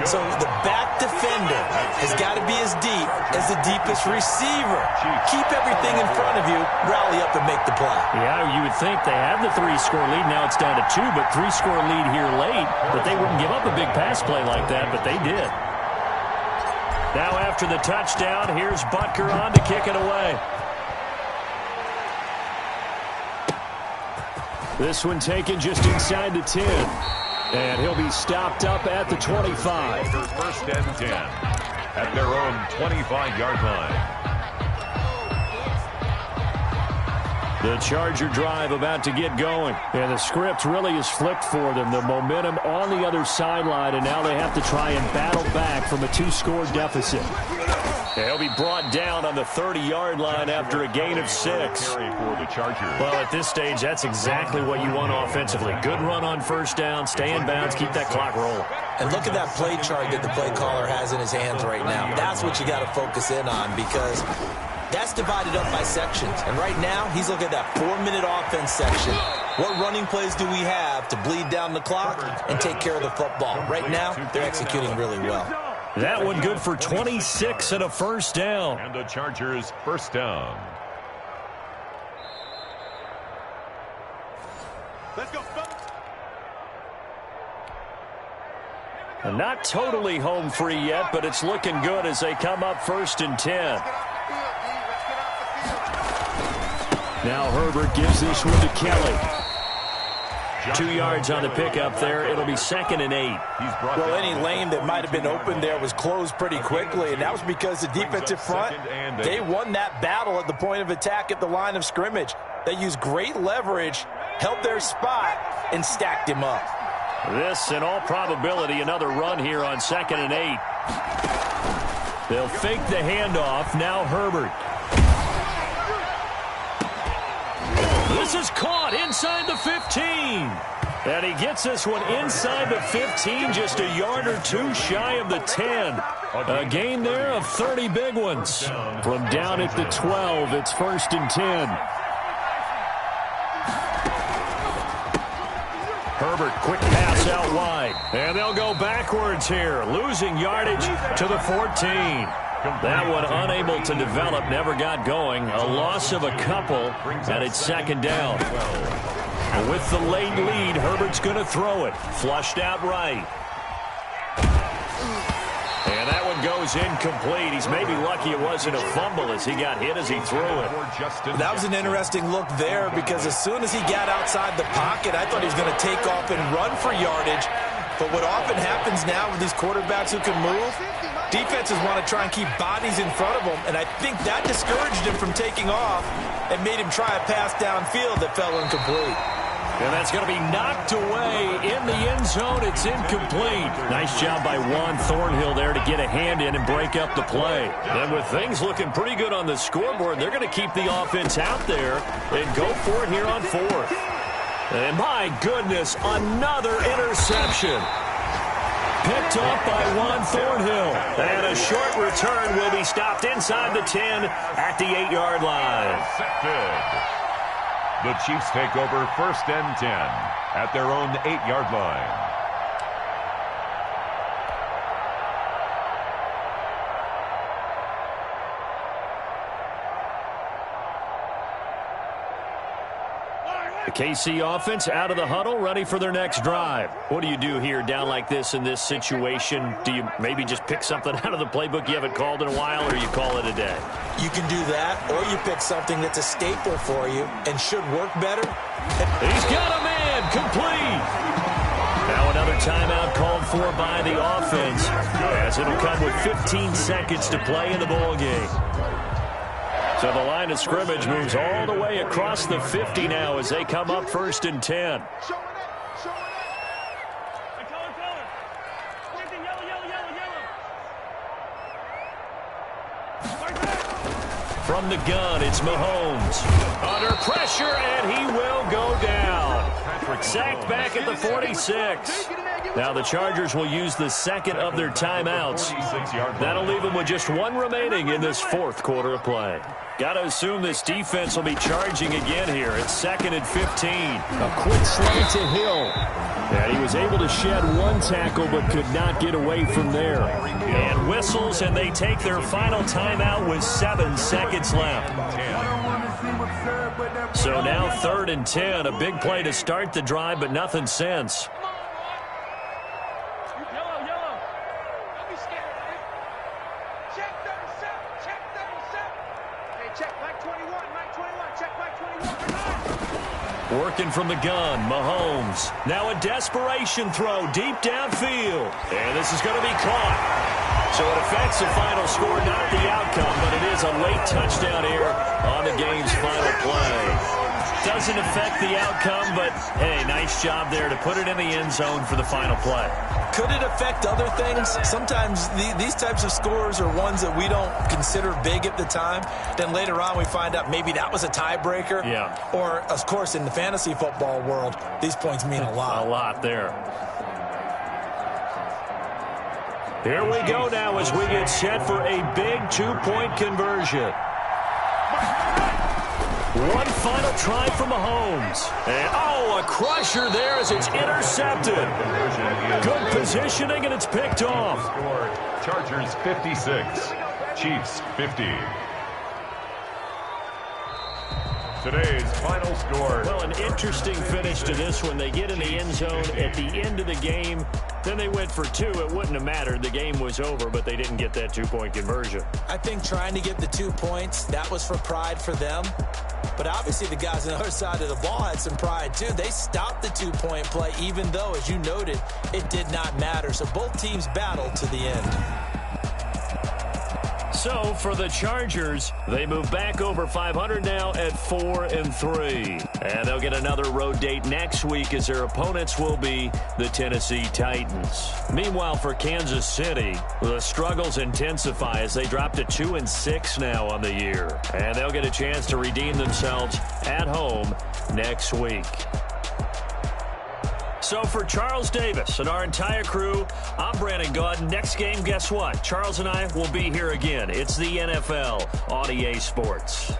A: So the back defender has got to be as deep as the deepest receiver. Keep everything in front of you, rally up and make the play.
B: Yeah, you would think they have the 3-score lead. Now it's down to 2, but 3-score lead here late. But they wouldn't give up a big pass play like that, but they did. Now after the touchdown, here's Butker on to kick it away. This one taken just inside the 10. And he'll be stopped up at the 25.
C: First and 10 at their own 25-yard line.
B: The Charger drive about to get going. And the script really is flipped for them. The momentum on the other sideline, and now they have to try and battle back from a 2-score deficit. They'll be brought down on the 30-yard line after a gain of 6. Well, at this stage, that's exactly what you want offensively. Good run on first down, stay in bounds, keep that clock rolling.
A: And look at that play chart that the play caller has in his hands right now. That's what you got to focus in on because that's divided up by sections. And right now, he's looking at that 4-minute offense section. What running plays do we have to bleed down the clock and take care of the football? Right now, they're executing really well.
B: That one good for 26 and a first down.
C: And the Chargers first down.
D: Let's go.
B: And not totally home free yet, but it's looking good as they come up 1st and 10. Now Herbert gives this one to Kelly. 2 yards on the pickup there. It'll be 2nd and 8.
A: Well, any lane that might have been open there was closed pretty quickly, and that was because the defensive front, they won that battle at the point of attack at the line of scrimmage. They used great leverage, held their spot, and stacked him up.
B: This, in all probability, another run here on 2nd and 8. They'll fake the handoff. Now Herbert. This is caught inside the 15. And he gets this one inside the 15, just a yard or 2 shy of the 10. A gain there of 30 big ones. From down at the 12, it's 1st and 10. Herbert, quick pass out wide. And they'll go backwards here, losing yardage to the 14. That one unable to develop, never got going. A loss of a couple, and it's second down. And with the late lead, Herbert's going to throw it. Flushed out right. And that one goes incomplete. He's maybe lucky it wasn't a fumble as he got hit as he threw it.
A: That was an interesting look there because as soon as he got outside the pocket, I thought he was going to take off and run for yardage. But what often happens now with these quarterbacks who can move, defenses want to try and keep bodies in front of them, and I think that discouraged him from taking off and made him try a pass downfield that fell incomplete.
B: And that's going to be knocked away in the end zone. It's incomplete. Nice job by Juan Thornhill there to get a hand in and break up the play. And with things looking pretty good on the scoreboard, they're going to keep the offense out there and go for it here on fourth. And my goodness, another interception. Picked up by Juan Thornhill. And a short return will be stopped inside the 10 at the 8-yard line.
C: The Chiefs take over 1st and 10 at their own 8-yard line.
B: The KC offense out of the huddle, ready for their next drive. What do you do here down like this in this situation? Do you maybe just pick something out of the playbook you haven't called in a while, or you call it a day?
A: You can do that, or you pick something that's a staple for you and should work better.
B: He's got a man, complete. Now another timeout called for by the offense, as it'll come with 15 seconds to play in the ball game. So the line of scrimmage moves all the way across the 50 now as they come up 1st and 10. From the gun, it's Mahomes. Under pressure, and he will go down. Sacked back at the 46. Now the Chargers will use the second of their timeouts. That'll leave them with just one remaining in this 4th quarter of play. Got to assume this defense will be charging again here. It's 2nd and 15. A quick slant to Hill. And he was able to shed one tackle but could not get away from there. And whistles, and they take their final timeout with 7 seconds left. So now 3rd and 10. A big play to start the drive, but nothing since. Working from the gun, Mahomes. Now a desperation throw deep downfield. And this is going to be caught. So it affects the final score, not the outcome, but it is a late touchdown here on the game's final play. Doesn't affect the outcome, but, hey, nice job there to put it in the end zone for the final play.
A: Could it affect other things? Sometimes these types of scores are ones that we don't consider big at the time. Then later on we find out maybe that was a tiebreaker.
B: Yeah.
A: Or, of course, in the fantasy football world, these points mean a lot.
B: A lot there. Here we go now as we get set for a big 2-point conversion. One final try from Mahomes. And, oh, a crusher there as it's intercepted. Good positioning, and it's picked off.
C: Chargers 56, Chiefs 50. Today's final score.
B: Well, an interesting finish to this one. They get in the end zone at the end of the game. Then they went for 2. It wouldn't have mattered. The game was over, but they didn't get that 2-point conversion.
A: I think trying to get the 2 points, that was for pride for them. But obviously the guys on the other side of the ball had some pride too. They stopped the 2-point play even though, as you noted, it did not matter. So both teams battled to the end.
B: So for the Chargers, they move back over 500 now at 4-3. And they'll get another road date next week as their opponents will be the Tennessee Titans. Meanwhile, for Kansas City, the struggles intensify as they drop to 2-6 now on the year. And they'll get a chance to redeem themselves at home next week. So for Charles Davis and our entire crew, I'm Brandon Gaudin. Next game, guess what? Charles and I will be here again. It's the NFL on EA Sports.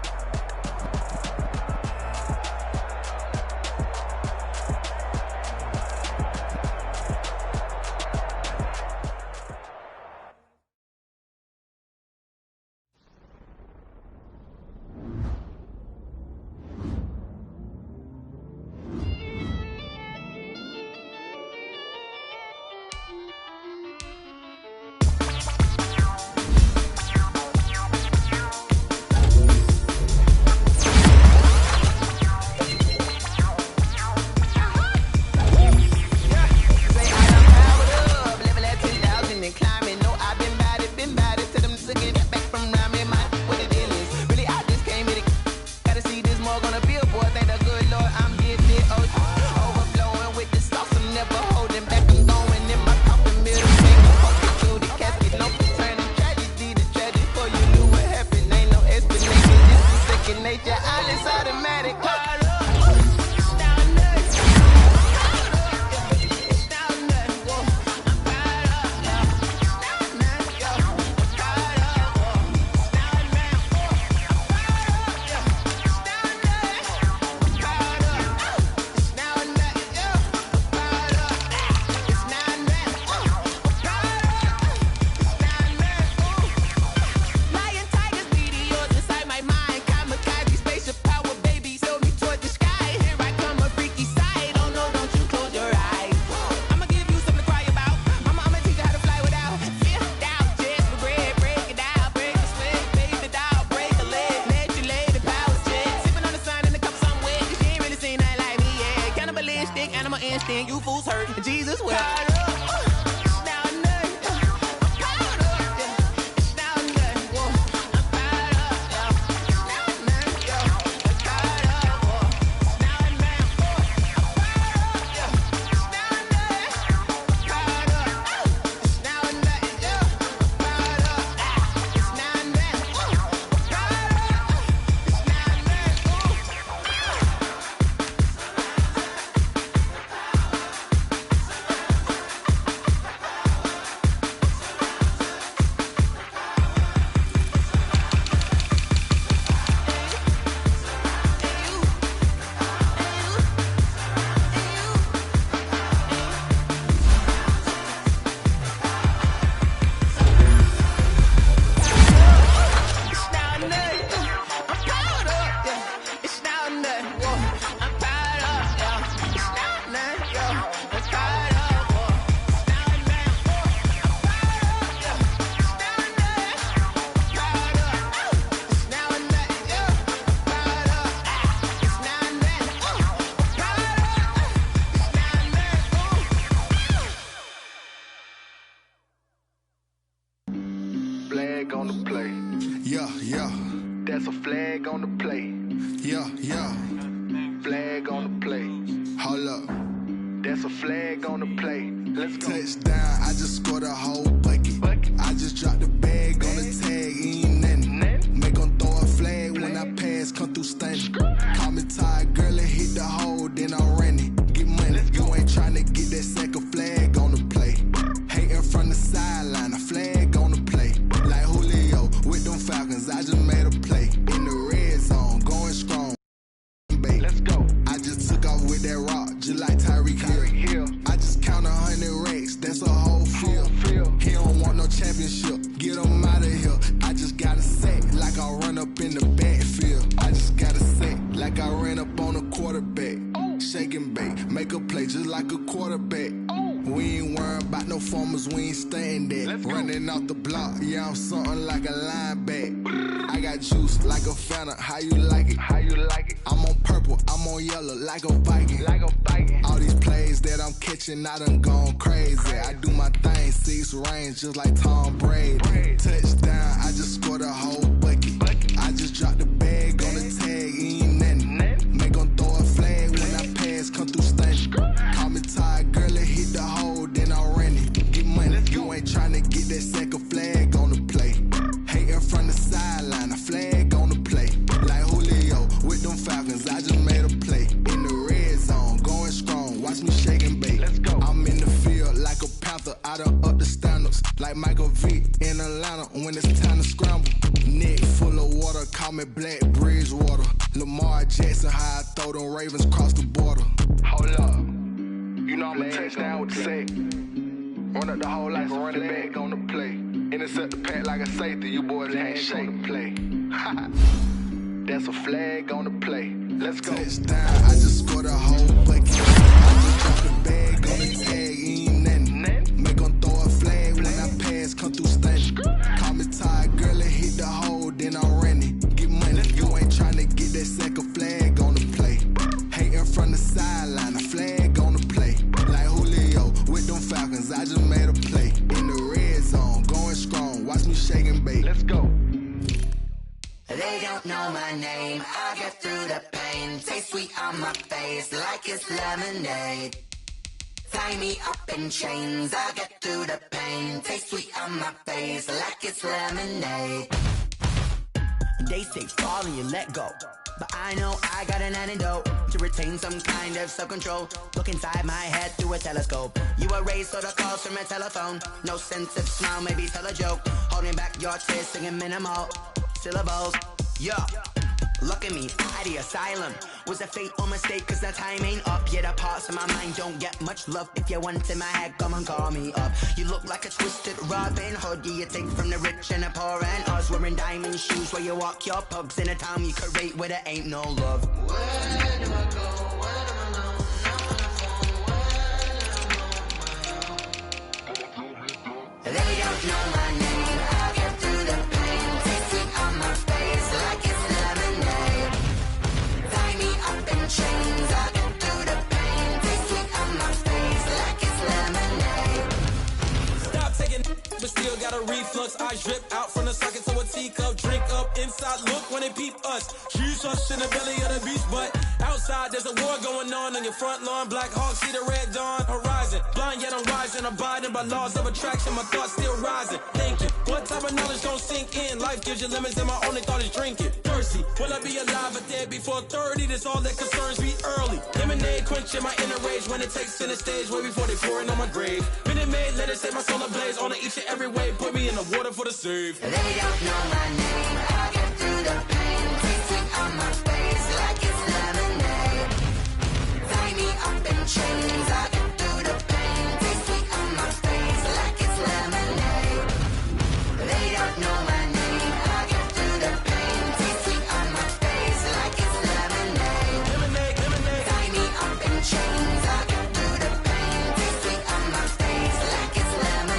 E: saying you fools hurt. Jesus will.
F: Flag on the play.
G: Yeah, yeah.
F: That's a flag on the play.
G: Yeah, yeah.
F: Flag on the play.
G: Hold up.
F: That's a flag on the play. Let's go.
G: Touchdown, I just scored a whole bucket. I just dropped the bag on the tag, ain't nothing. Make 'em throw a flag when I pass, come through stunning. Call me tired, girl, and hit the hole, then I'm running. Get money, you ain't tryna get that second flag on the play. Hating from the sideline, a flag on the play. Like Julio with them Falcons, I just made a play. In the red zone, going strong.
F: Let's go.
G: I just took off with that rock, just like Tyreek Hill. I just count 100 racks, that's a whole field. He don't want no championship, get him out of here. I just got a sack, like I run up in the backfield. I just got a sack, like I ran up on a quarterback. Shake and bake, make a play just like a quarterback. We ain't worried about no formers, we ain't staying there. Running off the block, yeah, I'm something like a linebacker. I got juice like a Fanta, how you like it?
F: How you like it?
G: I'm on purple, I'm on yellow, like a Viking.
F: Like a Viking.
G: All these plays that I'm catching, I done gone crazy. I do my thing, 6 range, just like Tom Brady. Touchdown, I just scored a whole bucket. I just dropped the bag on the tag, ain't nothing. Make 'em throw a flag when I pass, come through stunning. Call me tired, girl, and hit the hole, then I'm running. Get money, you ain't tryna get that second flag on the play. Hating from the sideline, a flag on the play. Like Julio with them Falcons, I just made a play. In the red zone, going strong, watch me shake and bake.
F: Let's go.
G: I'm in the field like a Panther, I done up the standards. Like Michael Vick in Atlanta when it's time to scramble. Neck full of water, call me Black Bridgewater. Lamar Jackson, how I throw them Ravens cross the border.
F: Hold up. You know I'm a touchdown with the sack. Run up the hole like a running back on the play. Intercept the pack like a safety. You boys ain't shake the play. That's a flag on the play. Let's go.
G: Touchdown, I just scored a whole bucket. I just dropped the bag on the tag, ain't nothing. Make 'em throw a flag when I pass, come through stunning. Call me tired, girl, and hit the hole, then I'm running. Get money, you ain't tryna get that second flag on the play. Hating from the sideline, a flag on the play. Like Julio with them Falcons, I just made a play. In the red zone, going strong, watch me shake and bake.
F: Let's go.
E: They don't know my name, I get through the pain. Taste sweet on my face like it's lemonade. Tie me up in chains, I get through the pain. Taste sweet on my face like it's lemonade. They say fall and you let go, but I know I got an antidote to retain some kind of self-control. Look inside my head through a telescope. You erase all the calls from a telephone. No sense of smile, maybe tell a joke. Holding back your tears, singing minimal syllables. Yeah, look at me, at the asylum. Was a fate or mistake, cause the time ain't up. Yet the parts of my mind don't get much love. If you want in my head, come and call me up. You look like a twisted Robin Hood. You take from the rich and the poor and us. Wearing diamond shoes where you walk your pugs in a town you create where there ain't no love. Where do I go? Where do I go? They don't know my name. I'll get through the pain. Taste it on my face like it's lemonade. Tie me up in chains. I'll get through the pain. Taste it on my face.
H: inside look when they peep us. Shoes us in the belly of the beast, but outside there's a war going on your front lawn. Black Hawks see the red dawn horizon. Blind yet I'm rising, abiding by laws of attraction. My thoughts still rising. Thinking, what type of knowledge gon' sink in? Life gives you limits, and my only thought is drinking. Thirsty, will I be alive or dead before 30? That's all that concerns me early. Lemonade quenching my inner rage when it takes center stage, way before they pour it on my grave. Minute Maid, let it set my soul ablaze. On each and every way, put me in the water for the save.
E: They don't know my name. I get through the pain. Taste sweet on my face like it's lemonade. Tie me up in chains. I get through the pain. Taste sweet on my face like it's lemonade. They don't know my name. I get through the pain. Taste sweet on my face like it's lemonade.
H: Lemonade, lemonade.
E: Tie me up in chains. I get through the pain. Taste sweet on my face like it's lemonade.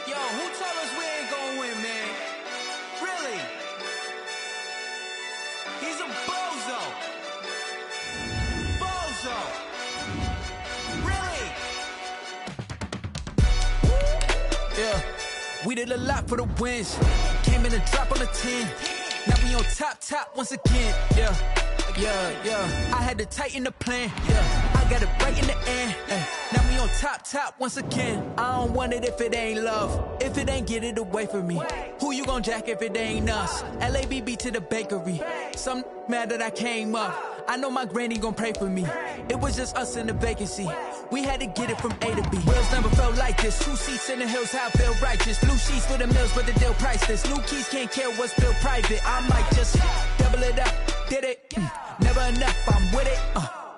H: Yo, who told us we ain't gonna win, man? Really? He's a bozo. Bozo. Really?
I: Yeah, we did a lot for the wins. Came in and drop on the 10. Now we on top once again. Yeah. I had to tighten the plan. Yeah, I got it right in the end. Now we on top once again. I don't want it if it ain't love. If it ain't, get it away from me. Who you gon' jack if it ain't us? LABB to the bakery. Some mad that I came up. I know my granny gon' pray for me. It was just us in the vacancy. We had to get it from A to B. Wheels never felt like this. 2 seats in the hills, how I feel righteous. Blue sheets for the mills, but the deal priceless. New keys can't care what's built private. I might just double it up. Did it? Never enough, I'm with it.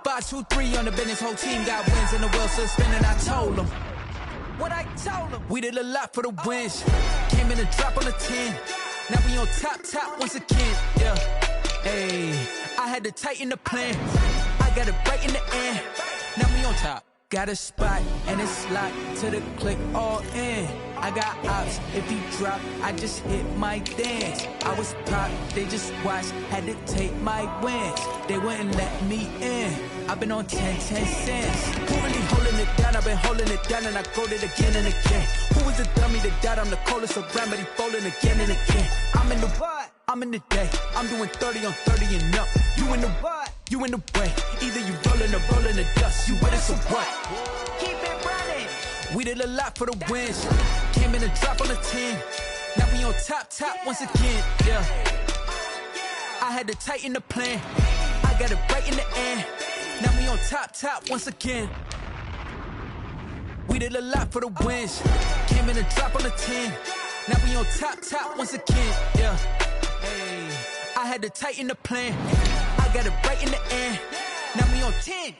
I: 5, 2, 3 on the business. Whole team got wins and the wheels still spinning. I told them what I told them. We did a lot for the wins. Came in and drop on the 10. Now we on top once again. Yeah. Hey, I had to tighten the plan. I got it right in the end. Now we on top. Got a spot and it's locked to the click all in. I got ops, if he drop, I just hit my dance. I was pop, they just watched, had to take my wins. They wouldn't let me in. I've been on 10 cents. Who really holding it down? I've been holding it down and I go it again and again. Who was the dummy that died? I'm the coldest around, but he folding again and again. I'm in the what? I'm in the day. I'm doing 30 on 30 and up. You in the what? You in the way. Either you rolling or rolling the dust. You with us or what? Keep it running. We did a lot for the wins. Came in and drop on the 10. Now we on top once again. Yeah. I had to tighten the plan. I got it right in the end. Now we on top once again. We did a lot for the wins. Came in and drop on the 10. Now we on top once again. Yeah. Hey, I had to tighten the plan. I got it right in the end. Now we on 10.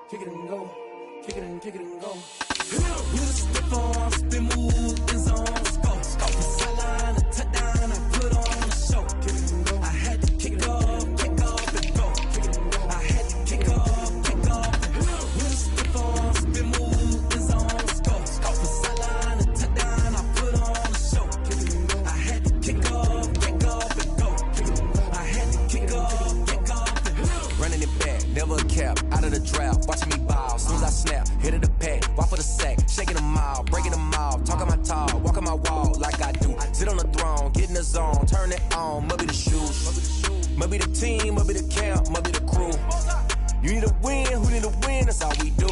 H: Kick it and go. Kick it and go.
I: You spit on, spin move, in zone, go. Sideline, a touchdown, I put on a show. I had to kick off and go. I had to kick off and go. You spit on, spin move, in zone, go. Sideline, a touchdown, I put on a show. I had to kick off and go. I had to kick off and go.
J: Running it back, never a cap, out of the draft, watching me ball. Soon as I snap, hit of the pack, walk for the sack, shaking them all, breaking them all, talking my talk, walking my wall like I do. Sit on the throne, get in the zone, turn it on, must be the shoes, must be the team, must be the camp, must be the crew. You need a win, who need a win, that's all we do.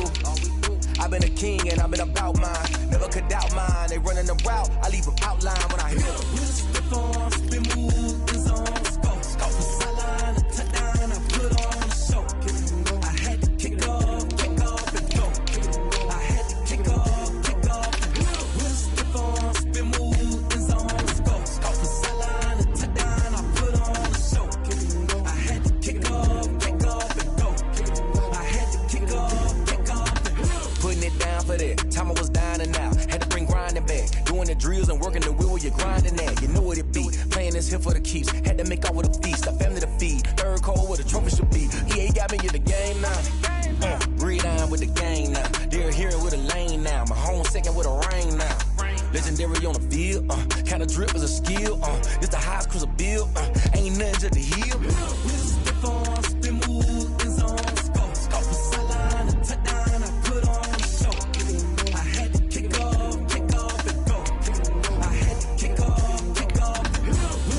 J: been a king and I've been about mine. Never could doubt mine. They running the route, I leave them outline when I hit them. Stiff on, spin move, in zone, scope. Scope the sideline, a touchdown, I put on a show. I had to kick off and go. I had to kick off and go. Stiff on, spin move, in zone, scope. Scope the sideline, a touchdown, I put on a show. I had to kick off and go. I had to kick off and go. Putting it down for that. Time I was down and out. Had to bring grinding back. Doing the drills and working the wheel where you're grinding at. You know what it be. Playing this here for the keeps. Had to make off with a feast. A family to feed. Third cold where the trophy should be. EA got me in the game now. Breathe down with the gang now. They're here with a lane now. My home second with a rain now. Legendary on the field. Kinda drip is a skill. This the highest cruiser bill. Ain't nothing to the heel. Step on, spin move, in zone, scope. Scope the sideline, a touchdown, I put on a show. I had to kick off and go. I had to kick off and go.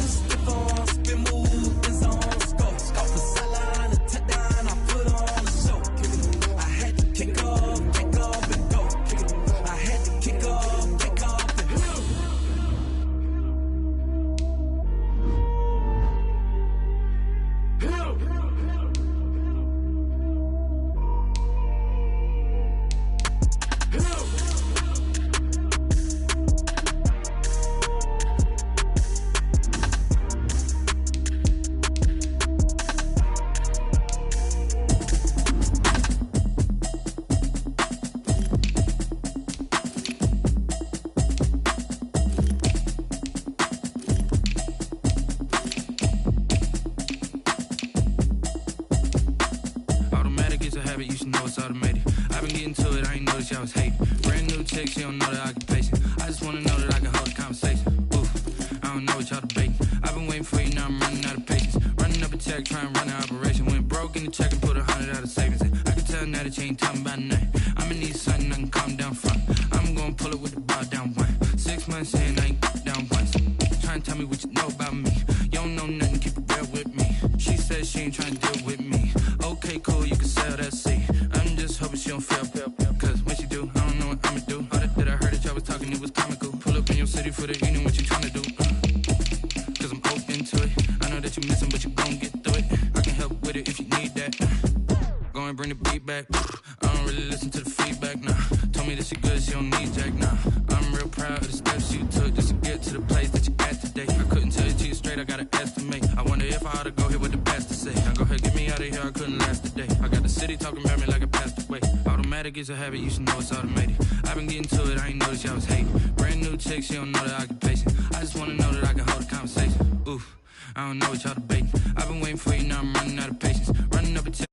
J: Step on, spin move, in zone, scope. Scope the sideline, a touchdown, I put on a show. I had to kick off and go. I had to kick off and go.
K: Automatic is a habit, you should know it's automated. I've been getting to it, I ain't noticed y'all was hating. Brand new chick, she don't know the occupation. I just wanna know that I can hold a conversation. Oof, I don't know what y'all debating. I've been waiting for you, now I'm running out of patience. Running up a check, trying to run an operation. Went broke in the check and put 100 out of savings in. I can tell now that you ain't talking about nothing. I'ma need something I can calm down from. I'm gonna pull it with the bar down one. 6 months in, I ain't down once. Trying to tell me what you know about me. You don't know nothing, keep it real with me. She said she ain't trying to deal with me. Okay, cool, you can sell that seat. I'm just hoping she don't fail. Cause when she do, I don't know what I'ma do. All that I heard that y'all was talking, it was comical. Pull up in your city for the evening, what you trying to do? Cause I'm open to it. I know that you missing, but you gon' get through it. I can help with it if you need that. Go and bring the beat back. I don't really listen to the feedback, nah. Told me that she good, she don't need Jack, nah. I'm real proud of the steps you took just to get to the place that you at today. I couldn't tell you to you straight, I gotta estimate. I wonder if I ought to go here with the pastor say. Now go ahead, get me out of here, I couldn't last a day. I got the city talking about me like I passed away. Automatic is a habit, you should know it's automated. I've been getting to it, I ain't noticed y'all was hating. Brand new chick, she don't know the occupation. I just wanna know that I can hold a conversation. Oof, I don't know what y'all debating. I've been waiting for you, now I'm running out of patience. Running up a check.